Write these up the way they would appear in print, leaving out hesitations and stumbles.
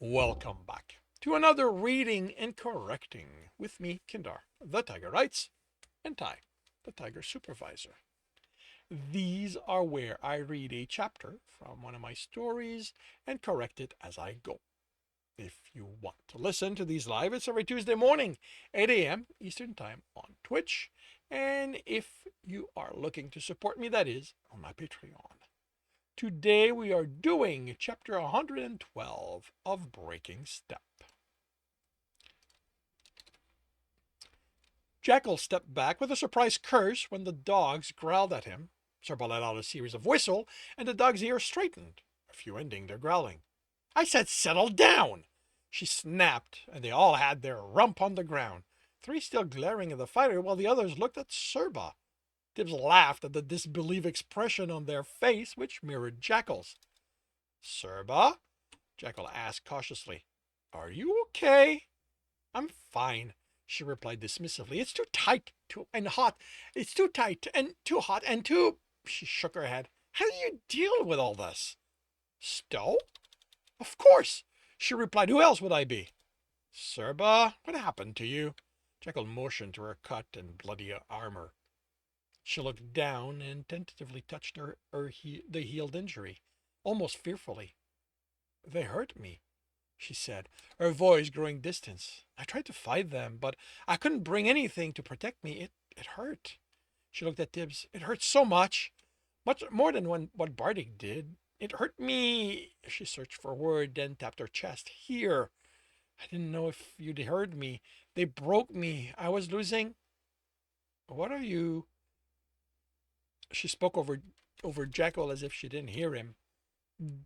Welcome back to another reading and correcting with me, Kindar, the Tiger Writes, and Ty, the Tiger Supervisor. These are where I read a chapter from one of my stories and correct it as I go. If you want to listen to these live, it's every Tuesday morning, 8 a.m. Eastern Time on Twitch. And if you are looking to support me, that is on my Patreon. Today we are doing chapter 112 of Breaking Step. Jackal stepped back with a surprised curse when the dogs growled at him. Serba let out a series of whistle, and the dog's ears straightened, a few ending their growling. I said settle down! She snapped, and they all had their rump on the ground, three still glaring at the fighter while the others looked at Serba. Tibs laughed at the disbelief expression on their face, which mirrored Jackal's. Serba? Jackal asked cautiously. Are you okay? I'm fine, she replied dismissively. It's too tight and hot. It's too tight and too hot and too... She shook her head. How do you deal with all this? Stow? Of course, she replied. Who else would I be? Serba, what happened to you? Jackal motioned to her cut and bloody armor. She looked down and tentatively touched the healed injury, almost fearfully. They hurt me, she said, her voice growing distant. I tried to fight them, but I couldn't bring anything to protect me. It hurt. She looked at Tibs. It hurt so much more than what Bardic did. It hurt me. She searched for a word, then tapped her chest. Here. I didn't know if you'd heard me. They broke me. I was losing. What are you? She spoke over Jackal as if she didn't hear him.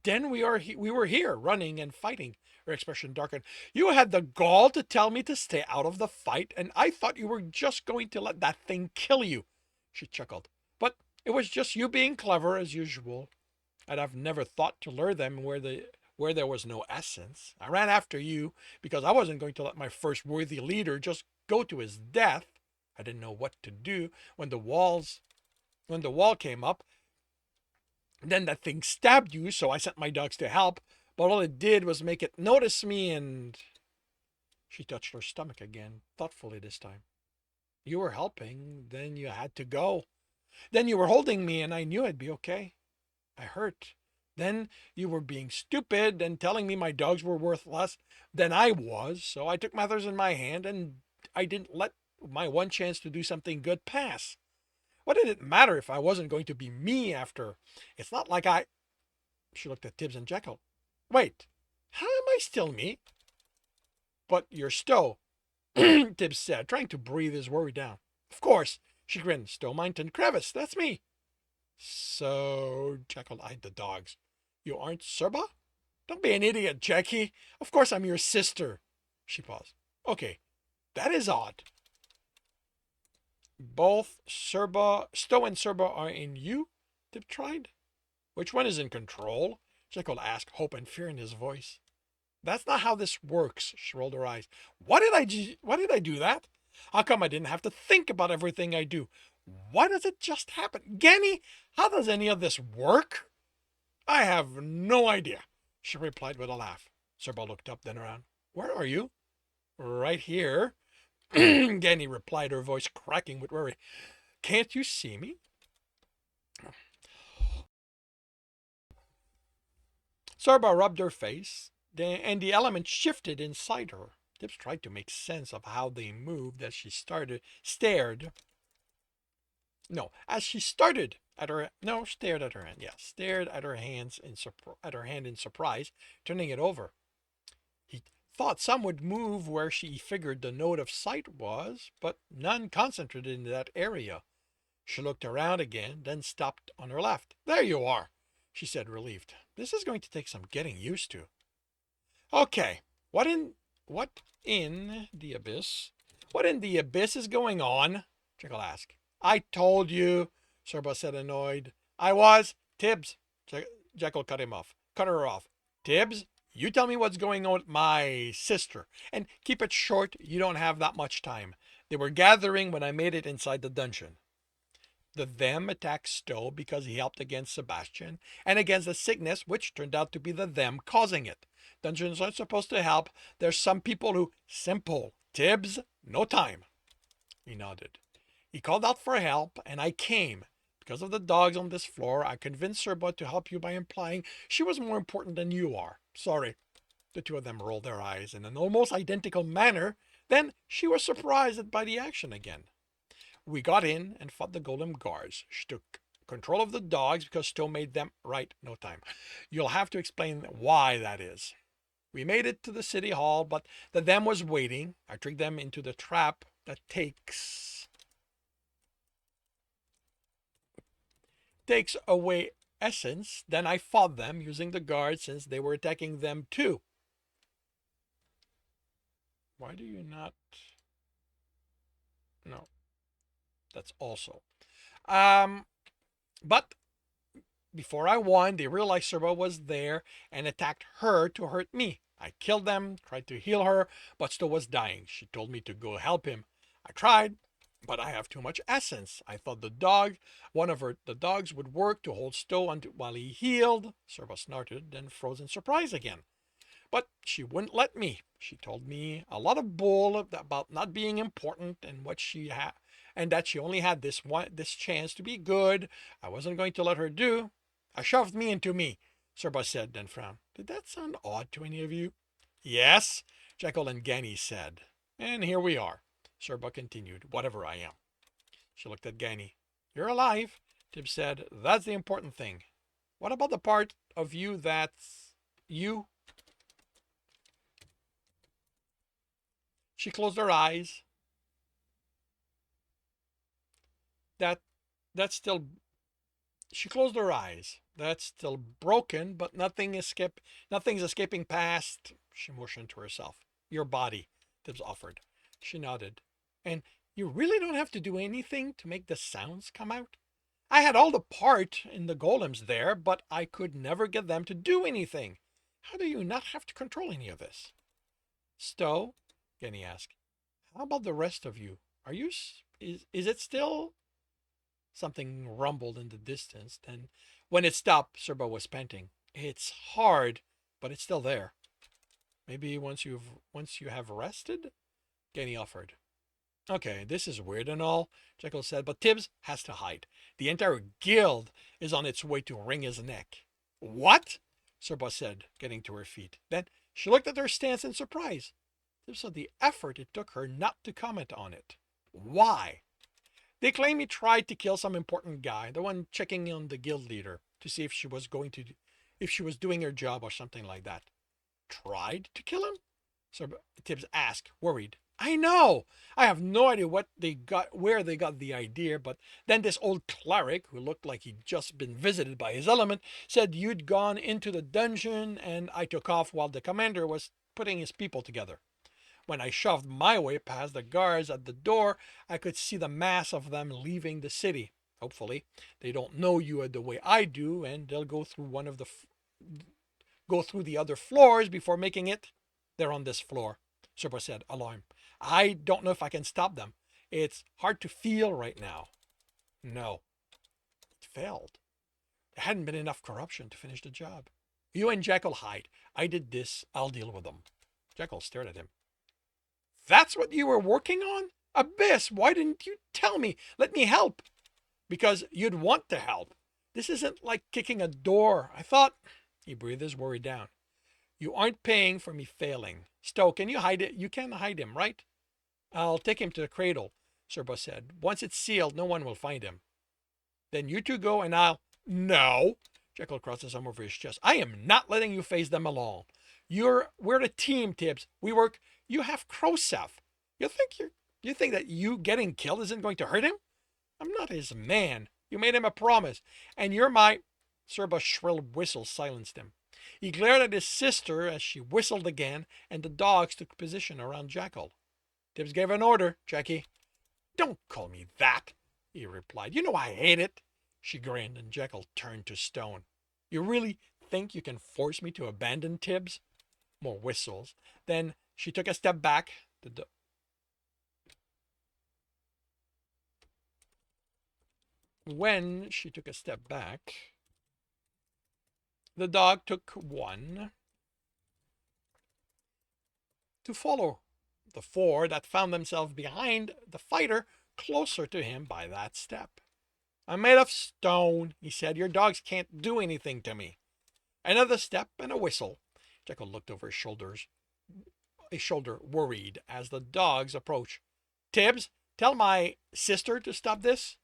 Then we were here, running and fighting. Her expression darkened. You had the gall to tell me to stay out of the fight, and I thought you were just going to let that thing kill you. She chuckled. But it was just you being clever as usual. I'd have never thought to lure them where there was no essence. I ran after you because I wasn't going to let my first worthy leader just go to his death. I didn't know what to do when the wall came up. Then that thing stabbed you, so I sent my dogs to help, but all it did was make it notice me and... She touched her stomach again, thoughtfully this time. You were helping, then you had to go. Then you were holding me and I knew I'd be okay. I hurt. Then you were being stupid and telling me my dogs were worth less than I was, so I took matters in my hand and I didn't let my one chance to do something good pass. What did it matter if I wasn't going to be me after? It's not like I... She looked at Tibs and Jekyll. Wait, how am I still me? But you're Stowe, Tibs said, trying to breathe his worry down. Of course, she grinned. Stowe Mountain Crevice, that's me. So, Jekyll eyed the dogs. You aren't Serba? Don't be an idiot, Jackie. Of course I'm your sister. She paused. Okay, that is odd. Both Stowe and Serba are in you? Tib tried. Which one is in control? Jekyll asked, hope and fear in his voice. That's not how this works, she rolled her eyes. Why did I do that? How come I didn't have to think about everything I do? Why does it just happen? Genny, how does any of this work? I have no idea, she replied with a laugh. Serba looked up, then around. Where are you? Right here, Genny replied, her voice cracking with worry. Can't you see me? Serba rubbed her face, and the element shifted inside her. Tibs tried to make sense of how they moved as she stared at her hand in surprise, turning it over. He thought some would move where she figured the node of sight was, but none concentrated in that area. She looked around again, then stopped on her left. There you are, she said, relieved. This is going to take some getting used to. Okay, what in the abyss? What in the abyss is going on? Jekyll asked. I told you, Serba said, annoyed. I was. Tibs. Jekyll cut her off. Tibs, you tell me what's going on with my sister. And keep it short, you don't have that much time. They were gathering when I made it inside the dungeon. The them attacked Stowe because he helped against Sebastian and against the sickness, which turned out to be the them causing it. Dungeons aren't supposed to help. There's some people who simple. Tibs, no time. He nodded. He called out for help, and I came. Because of the dogs on this floor, I convinced Serba to help you by implying she was more important than you are. Sorry. The two of them rolled their eyes in an almost identical manner. Then she was surprised by the action again. We got in and fought the golem guards. She took control of the dogs because Stowe made them right no time. You'll have to explain why that is. We made it to the city hall, but the them was waiting. I tricked them into the trap that takes away essence. Then I fought them using the guards since they were attacking them too. Why do you not? No, that's also. But before I won, they realized Serba was there and attacked her to hurt me. I killed them, tried to heal her, but still was dying. She told me to go help him. I tried, but I have too much essence. I thought the dogs would work to hold Stowe while he healed. Serba snorted, then froze in surprise again. But she wouldn't let me. She told me a lot of bull about not being important and what she had, and that she only had this chance to be good. I wasn't going to let her do. Shoved me into me, Serba said, then frowned. Did that sound odd to any of you? Yes, Jekyll and Ganny said. And here we are. Serba continued, whatever I am. She looked at Ganny. You're alive, Tib said. That's the important thing. What about the part of you that's you? She closed her eyes. That's still. She closed her eyes. That's still broken, but nothing's escaping past. She motioned to herself. Your body, Tibbs offered. She nodded. And you really don't have to do anything to make the sounds come out? I had all the part in the golems there, but I could never get them to do anything. How do you not have to control any of this? Stowe, Genny asked. How about the rest of you? Are you? Is it still? Something rumbled in the distance. Then, when it stopped, Serba was panting. It's hard, but it's still there. Maybe once you have rested, Genny offered. Okay, this is weird and all, Jekyll said, but Tibbs has to hide. The entire guild is on its way to wring his neck. What? Serba said, getting to her feet. Then she looked at her stance in surprise. Tibbs saw the effort it took her not to comment on it. Why? They claim he tried to kill some important guy, the one checking on the guild leader to see if she was doing her job or something like that. Tried to kill him? So Tibbs asked, worried. I know. I have no idea where they got the idea, but then this old cleric, who looked like he'd just been visited by his element, said you'd gone into the dungeon and I took off while the commander was putting his people together. When I shoved my way past the guards at the door, I could see the mass of them leaving the city. Hopefully, they don't know you the way I do, and they'll go through the other floors before making it. They're on this floor, Serba said, alarmed. I don't know if I can stop them. It's hard to feel right now. No. It failed. There hadn't been enough corruption to finish the job. You and Jekyll hide. I did this. I'll deal with them. Jekyll stared at him. That's what you were working on? Abyss, why didn't you tell me? Let me help. Because you'd want to help. This isn't like kicking a door. I thought. He breathed his worry down. You aren't paying for me failing. Stowe, can you hide it? You can hide him, right? I'll take him to the cradle, Serba said. Once it's sealed, no one will find him. Then you two go and I'll. No. Jekyll crossed his arm over his chest. I am not letting you face them alone. We're a team, Tibbs. We work. You have Krosef. You think that you getting killed isn't going to hurt him? I'm not his man. You made him a promise, and you're my. Serba's shrill whistle silenced him. He glared at his sister as she whistled again, and the dogs took position around Jekyll. Tibbs gave an order, Jackie. Don't call me that, he replied. You know I hate it. She grinned, and Jekyll turned to stone. You really think you can force me to abandon Tibbs? More whistles. Then she took a step back. When she took a step back, the dog took one to follow the four that found themselves behind the fighter closer to him by that step. I'm made of stone, he said. Your dogs can't do anything to me. Another step and a whistle. Jekyll looked over his shoulder worried as the dogs approached. Tibs, tell my sister to stop this.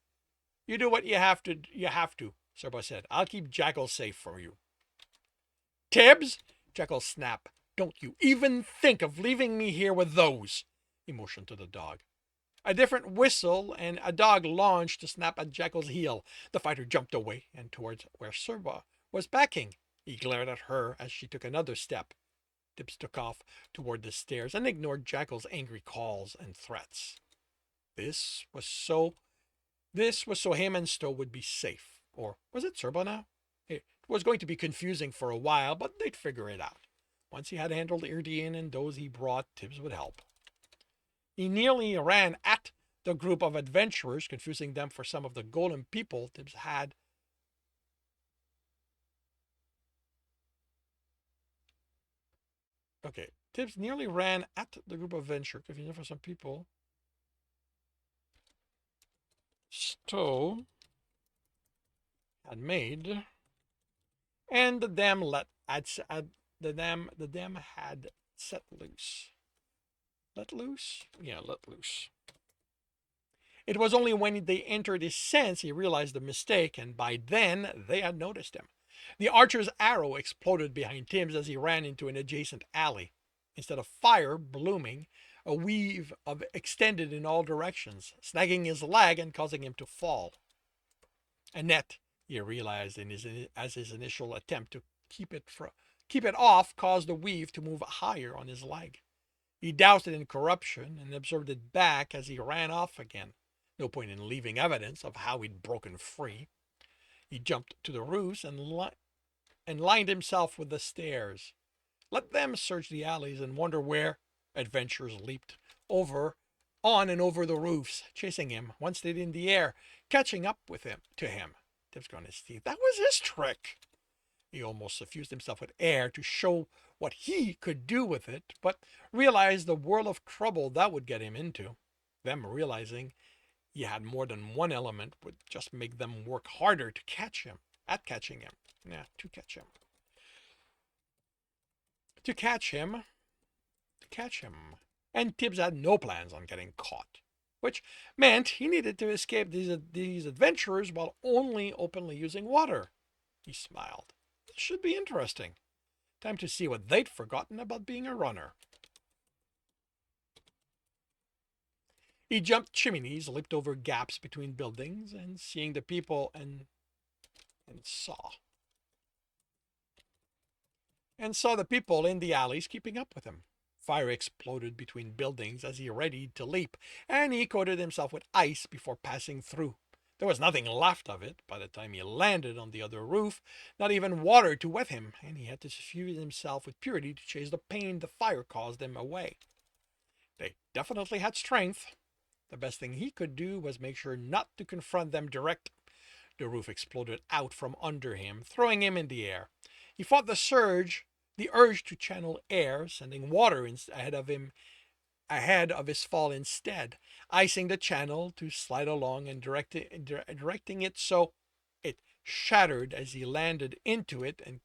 You do what you have to, Serbo said. I'll keep Jekyll safe for you. Tibs, Jekyll snapped. Don't you even think of leaving me here with those. He motioned to the dog. A different whistle and a dog launched to snap at Jekyll's heel. The fighter jumped away and towards where Serba was backing. He glared at her as she took another step. Tibs took off toward the stairs and ignored Jekyll's angry calls and threats. This was so him and Stowe would be safe. Or was it Serba now? It was going to be confusing for a while, but they'd figure it out. Once he had handled Irdian and those he brought, Tibs would help. He nearly ran at the group of adventurers, confusing them for some of the golem people Tibs had. Okay, Tibs nearly ran at the group of adventurers, confusing them for some people. Stowe had made, and the dam had set loose. Let loose? Yeah, let loose. It was only when they entered his sense he realized the mistake, and by then they had noticed him. The archer's arrow exploded behind Tibs as he ran into an adjacent alley. Instead of fire blooming, a weave of extended in all directions, snagging his leg and causing him to fall. A net, he realized as his initial attempt to keep it off caused the weave to move higher on his leg. He doused it in corruption and absorbed it back as he ran off again. No point in leaving evidence of how he'd broken free. He jumped to the roofs and lined himself with the stairs. Let them search the alleys and wonder where. Adventurers leaped on and over the roofs, chasing him, once they'd in the air, catching up to him. Tibs ground his teeth. That was his trick. He almost suffused himself with air to show what he could do with it, but realized the world of trouble that would get him into. Them realizing he had more than one element would just make them work harder to catch him. To catch him. To catch him. And Tibs had no plans on getting caught, which meant he needed to escape these adventurers while only openly using water. He smiled. This should be interesting. Time to see what they'd forgotten about being a runner. He jumped chimneys, leaped over gaps between buildings, and seeing the people and saw the people in the alleys keeping up with him. Fire exploded between buildings as he readied to leap, and he coated himself with ice before passing through. There was nothing left of it by the time he landed on the other roof, not even water to wet him, and he had to suffuse himself with purity to chase the pain the fire caused him away. They definitely had strength. The best thing he could do was make sure not to confront them direct. The roof exploded out from under him, throwing him in the air. He fought the urge to channel air, sending water ahead of his fall instead, icing the channel to slide along and directing it so it shattered as he landed into it, and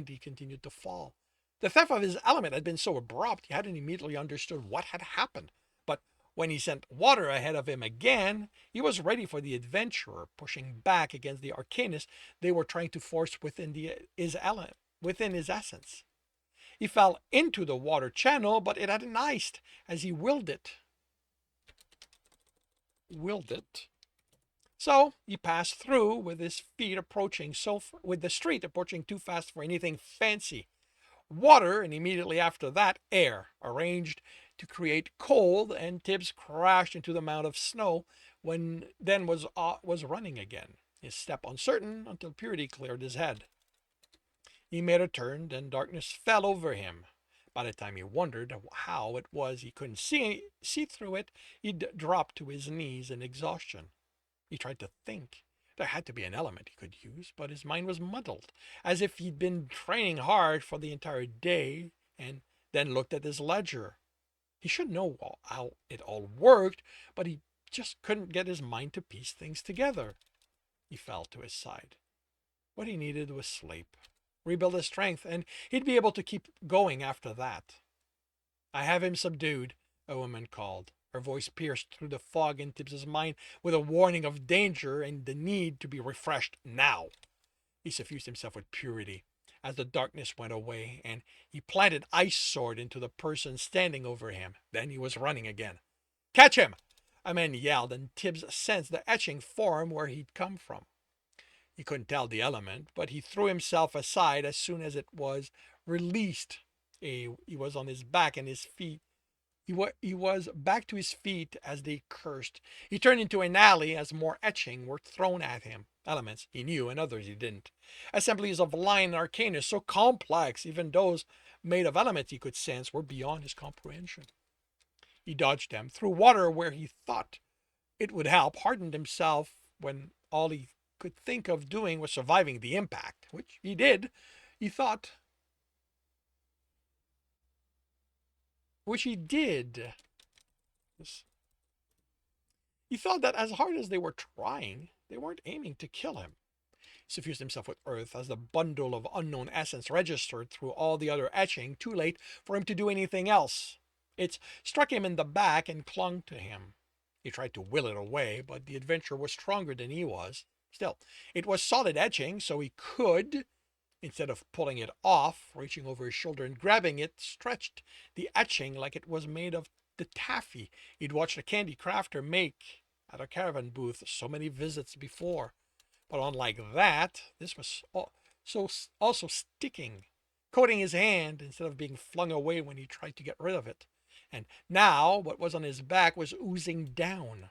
he continued to fall. The theft of his element had been so abrupt he hadn't immediately understood what had happened, but when he sent water ahead of him again, he was ready for the adventurer, pushing back against the arcanist they were trying to force within his essence. He fell into the water channel, but it hadn't iced as he willed it. So he passed through with his feet with the street approaching too fast for anything fancy. Water, and immediately after that, air, arranged to create cold, and Tibs crashed into the mound of snow then was running again, his step uncertain until purity cleared his head. He made a turn, and darkness fell over him. By the time he wondered how it was he couldn't see through it, he'd dropped to his knees in exhaustion. He tried to think. There had to be an element he could use, but his mind was muddled, as if he'd been training hard for the entire day and then looked at his ledger. He should know how it all worked, but he just couldn't get his mind to piece things together. He fell to his side. What he needed was sleep, rebuild his strength, and he'd be able to keep going after that. I have him subdued, a woman called. Her voice pierced through the fog in Tibbs's mind with a warning of danger and the need to be refreshed now. He suffused himself with purity as the darkness went away, and he planted Ice Sword into the person standing over him. Then he was running again. Catch him! A man yelled, and Tibbs sensed the etching form where he'd come from. He couldn't tell the element, but he threw himself aside as soon as it was released. He was on his back and his feet. He was back to his feet as they cursed. He turned into an alley as more etching were thrown at him. Elements he knew and others he didn't. Assemblies of line arcana so complex, even those made of elements he could sense were beyond his comprehension. He dodged them, threw water where he thought it would help, hardened himself when all he could think of doing was surviving the impact, which he did, he thought. Which he did. He thought that as hard as they were trying, they weren't aiming to kill him. He suffused himself with earth as the bundle of unknown essence registered through all the other etching, too late for him to do anything else. It struck him in the back and clung to him. He tried to will it away, but the adventure was stronger than he was. Still, it was solid etching, so he could, instead of pulling it off, reaching over his shoulder and grabbing it, stretched the etching like it was made of the taffy he'd watched a candy crafter make at a caravan booth so many visits before. But unlike that, this was also sticking, coating his hand instead of being flung away when he tried to get rid of it. And now what was on his back was oozing down.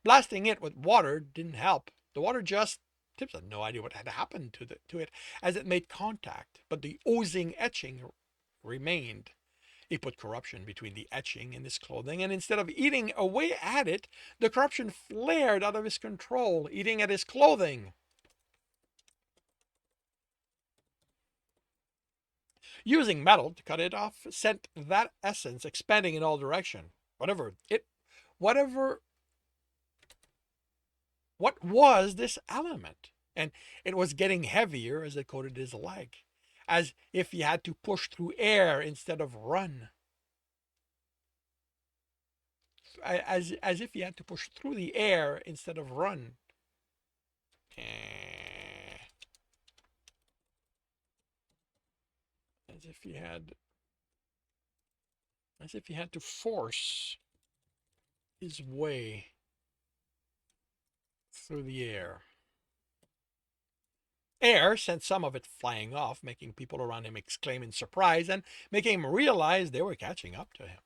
Blasting it with water didn't help. The water just Tibbs had no idea what had happened to it as it made contact, but the oozing etching remained. He put corruption between the etching and his clothing, and instead of eating away at it, the corruption flared out of his control, eating at his clothing. Using metal to cut it off sent that essence expanding in all directions. What was this element? And it was getting heavier as it coated his leg, as if he had to push through air instead of run. As if he had to push through the air instead of run. As if he had to force his way through the air. Air sent some of it flying off, making people around him exclaim in surprise and making him realize they were catching up to him.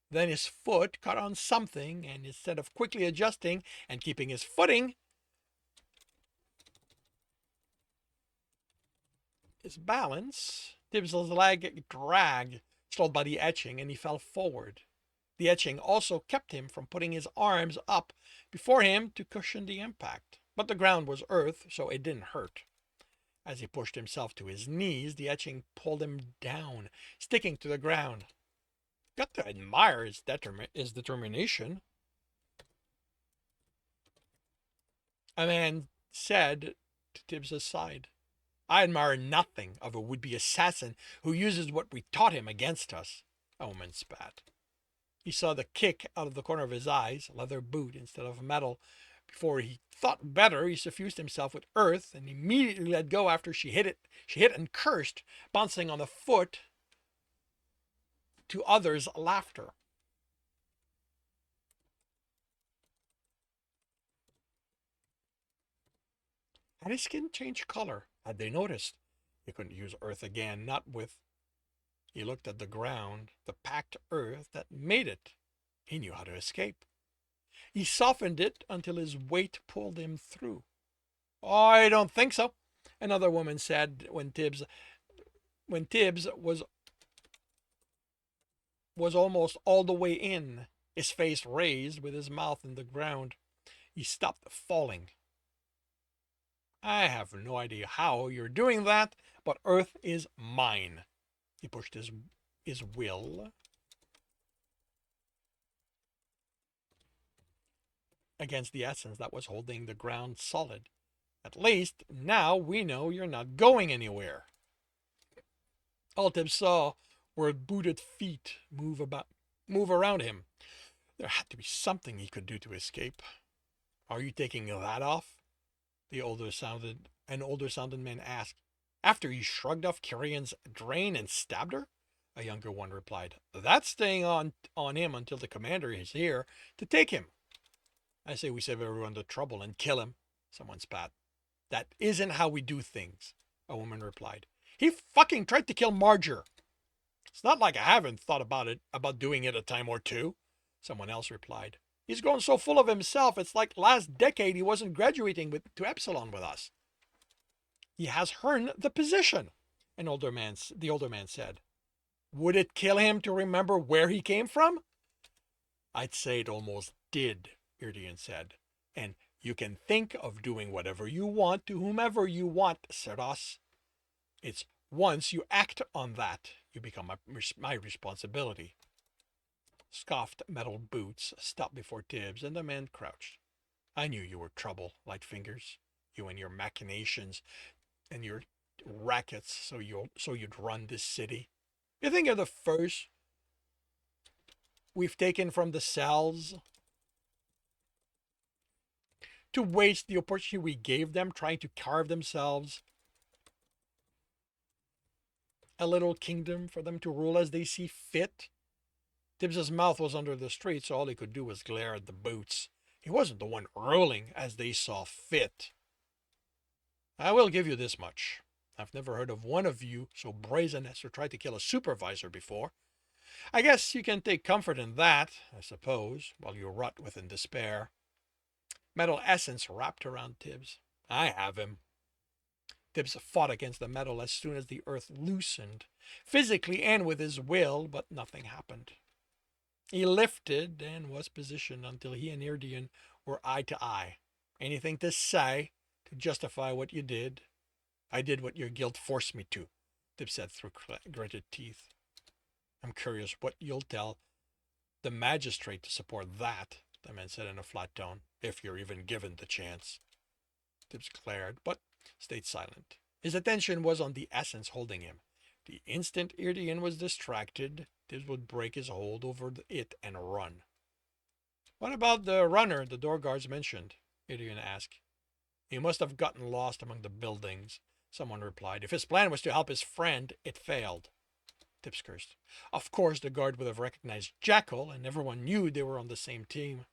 Then his foot caught on something, and instead of quickly adjusting and keeping his footing, his balance, Tibbs' leg dragged, slowed by the etching, and he fell forward. The etching also kept him from putting his arms up before him to cushion the impact. But the ground was earth, so it didn't hurt. As he pushed himself to his knees, the etching pulled him down, sticking to the ground. Got to admire his determination. A man said to Tibbs' side, I admire nothing of a would-be assassin who uses what we taught him against us. A woman spat. He saw the kick out of the corner of his eyes, leather boot instead of metal. Before he thought better, he suffused himself with earth and immediately let go after she hit and cursed, bouncing on the foot to others' laughter. Had his skin changed color? Had they noticed? He couldn't use earth again, not with... He looked at the ground, the packed earth that made it. He knew how to escape. He softened it until his weight pulled him through. Oh, I don't think so, another woman said when Tibbs was almost all the way in, his face raised with his mouth in the ground. He stopped falling. I have no idea how you're doing that, but Earth is mine. He pushed his will against the essence that was holding the ground solid. At least now we know you're not going anywhere. All Tibs saw were booted feet move around him. There had to be something he could do to escape. Are you taking that off? An older sounded man asked. After you shrugged off Kirian's drain and stabbed her? A younger one replied. That's staying on him until the commander is here to take him. I say we save everyone the trouble and kill him, someone spat. That isn't how we do things, a woman replied. He fucking tried to kill Marger. It's not like I haven't thought about doing it a time or two, someone else replied. He's grown so full of himself, it's like last decade he wasn't graduating to Epsilon with us. He has earned the position, the older man said. Would it kill him to remember where he came from? I'd say it almost did, Irdian said. And you can think of doing whatever you want to whomever you want, Seras. It's once you act on that, you become my responsibility. Scoffed metal boots stopped before Tibs, and the man crouched. I knew you were trouble, Lightfingers. You and your machinations and your rackets so you'd run this city. You think you're the first we've taken from the cells to waste the opportunity we gave them trying to carve themselves a little kingdom for them to rule as they see fit? Tibbs's mouth was under the street, so all he could do was glare at the boots. He wasn't the one ruling as they saw fit. I will give you this much. I've never heard of one of you so brazen as to try to kill a supervisor before. I guess you can take comfort in that, I suppose, while you rot within despair. Metal essence wrapped around Tibs. I have him. Tibs fought against the metal as soon as the earth loosened, physically and with his will, but nothing happened. He lifted and was positioned until he and Irdian were eye to eye. Anything to say to justify what you did? I did what your guilt forced me to, Tibs said through gritted teeth. I'm curious what you'll tell the magistrate to support that, the man said in a flat tone, if you're even given the chance. Tibs glared, but stayed silent. His attention was on the essence holding him. The instant Irdian was distracted, Tibs would break his hold over it and run. What about the runner the door guards mentioned? Irdian asked. He must have gotten lost among the buildings, someone replied. If his plan was to help his friend, it failed. Tibs cursed. Of course the guard would have recognized Jackal, and everyone knew they were on the same team.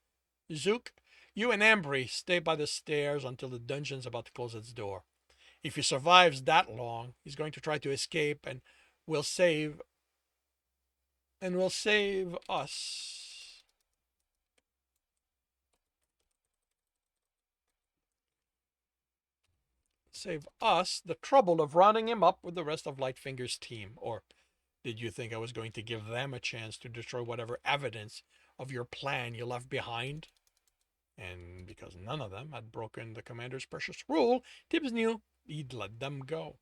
Zook, you and Ambry stay by the stairs until the dungeon's about to close its door. If he survives that long, he's going to try to escape and we'll save us. Save us the trouble of rounding him up with the rest of Lightfinger's team. Or did you think I was going to give them a chance to destroy whatever evidence of your plan you left behind? And because none of them had broken the commander's precious rule, Tibs knew he'd let them go.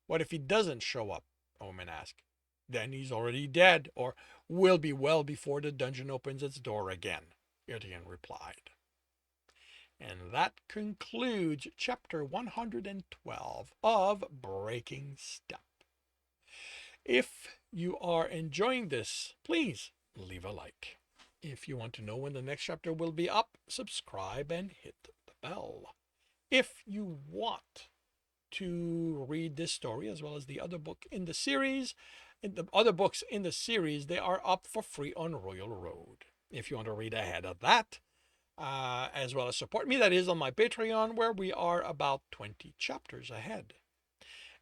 What if he doesn't show up? Omen asked. Then he's already dead, or will be well before the dungeon opens its door again, Irdian replied. And that concludes chapter 112 of Breaking Step. If you are enjoying this, please leave a like. If you want to know when the next chapter will be up, subscribe and hit the bell. If you want to read this story as well as the other book in the series, the other books in the series, they are up for free on Royal Road. If you want to read ahead of that, as well as support me, that is on my Patreon, where we are about 20 chapters ahead.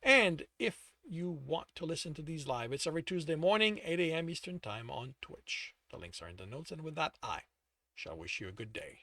And if you want to listen to these live, it's every Tuesday morning, 8 a.m. Eastern Time on Twitch. The links are in the notes, and with that, I shall wish you a good day.